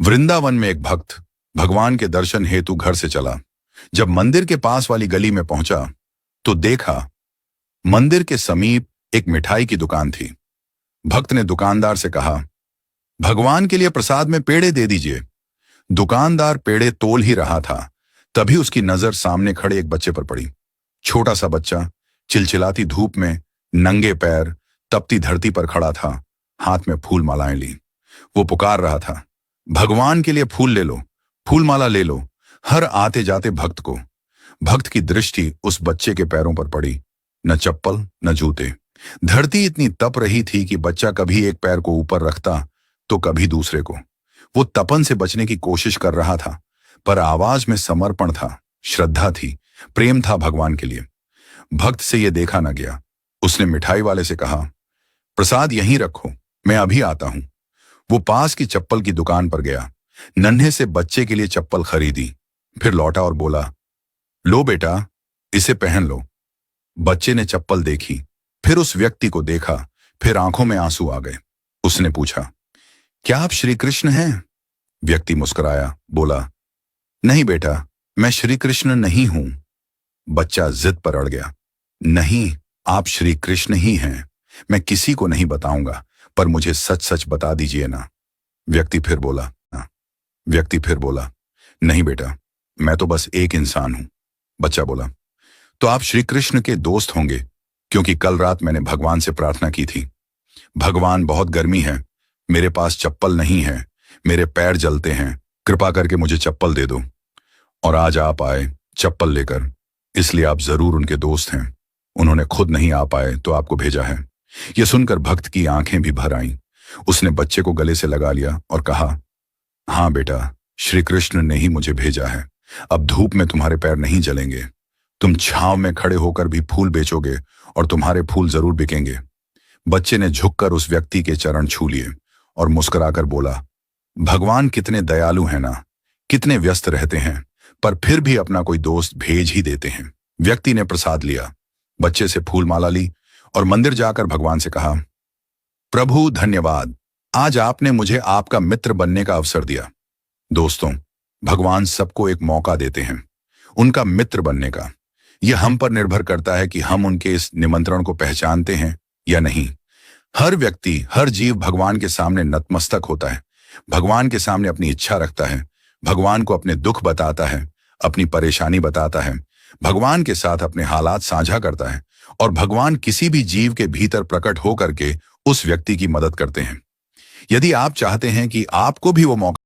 वृंदावन में एक भक्त भगवान के दर्शन हेतु घर से चला। जब मंदिर के पास वाली गली में पहुंचा तो देखा मंदिर के समीप एक मिठाई की दुकान थी। भक्त ने दुकानदार से कहा, भगवान के लिए प्रसाद में पेड़े दे दीजिए। दुकानदार पेड़े तोल ही रहा था, तभी उसकी नजर सामने खड़े एक बच्चे पर पड़ी। छोटा सा बच्चा चिलचिलाती धूप में नंगे पैर तपती धरती पर खड़ा था, हाथ में फूल मालाएं ली। वो पुकार रहा था, भगवान के लिए फूल ले लो, फूल माला ले लो। हर आते जाते भक्त की दृष्टि उस बच्चे के पैरों पर पड़ी। न चप्पल न जूते। धरती इतनी तप रही थी कि बच्चा कभी एक पैर को ऊपर रखता तो कभी दूसरे को। वो तपन से बचने की कोशिश कर रहा था, पर आवाज में समर्पण था, श्रद्धा थी, प्रेम था भगवान के लिए। भक्त से यह देखा न गया। उसने मिठाई वाले से कहा, प्रसाद यहीं रखो, मैं अभी आता हूं। वो पास की चप्पल की दुकान पर गया, नन्हे से बच्चे के लिए चप्पल खरीदी, फिर लौटा और बोला, लो बेटा, इसे पहन लो। बच्चे ने चप्पल देखी, फिर उस व्यक्ति को देखा, फिर आंखों में आंसू आ गए। उसने पूछा, क्या आप श्री कृष्ण हैं? व्यक्ति मुस्कुराया, बोला, नहीं बेटा, मैं श्री कृष्ण नहीं हूं। बच्चा जिद पर अड़ गया, नहीं, आप श्री कृष्ण ही हैं। मैं किसी को नहीं बताऊंगा, पर मुझे सच सच बता दीजिए ना। व्यक्ति फिर बोला, नहीं बेटा, मैं तो बस एक इंसान हूं। बच्चा बोला, तो आप श्री कृष्ण के दोस्त होंगे, क्योंकि कल रात मैंने भगवान से प्रार्थना की थी। भगवान, बहुत गर्मी है, मेरे पास चप्पल नहीं है, मेरे पैर जलते हैं, कृपा करके मुझे चप्पल दे दो। और आज आप आए चप्पल लेकर, इसलिए आप जरूर उनके दोस्त हैं। उन्होंने खुद नहीं आ पाए तो आपको भेजा है। यह सुनकर भक्त की आंखें भी भर आईं। उसने बच्चे को गले से लगा लिया और कहा, हाँ बेटा, श्री कृष्ण ने ही मुझे भेजा है। अब धूप में तुम्हारे पैर नहीं जलेंगे। तुम छांव में खड़े होकर भी फूल बेचोगे और तुम्हारे फूल जरूर बिकेंगे। बच्चे ने झुककर उस व्यक्ति के चरण छू लिए और मुस्कुराकर बोला, भगवान कितने दयालु हैं ना, कितने व्यस्त रहते हैं, पर फिर भी अपना कोई दोस्त भेज ही देते हैं। व्यक्ति ने प्रसाद लिया, बच्चे से फूल माला ली और मंदिर जाकर भगवान से कहा, प्रभु धन्यवाद, आज आपने मुझे आपका मित्र बनने का अवसर दिया। दोस्तों, भगवान सबको एक मौका देते हैं उनका मित्र बनने का। यह हम पर निर्भर करता है कि हम उनके इस निमंत्रण को पहचानते हैं या नहीं। हर व्यक्ति, हर जीव भगवान के सामने नतमस्तक होता है, भगवान के सामने अपनी इच्छा रखता है, भगवान को अपने दुख बताता है, अपनी परेशानी बताता है, भगवान के साथ अपने हालात साझा करता है, और भगवान किसी भी जीव के भीतर प्रकट होकर के उस व्यक्ति की मदद करते हैं। यदि आप चाहते हैं कि आपको भी वो मौका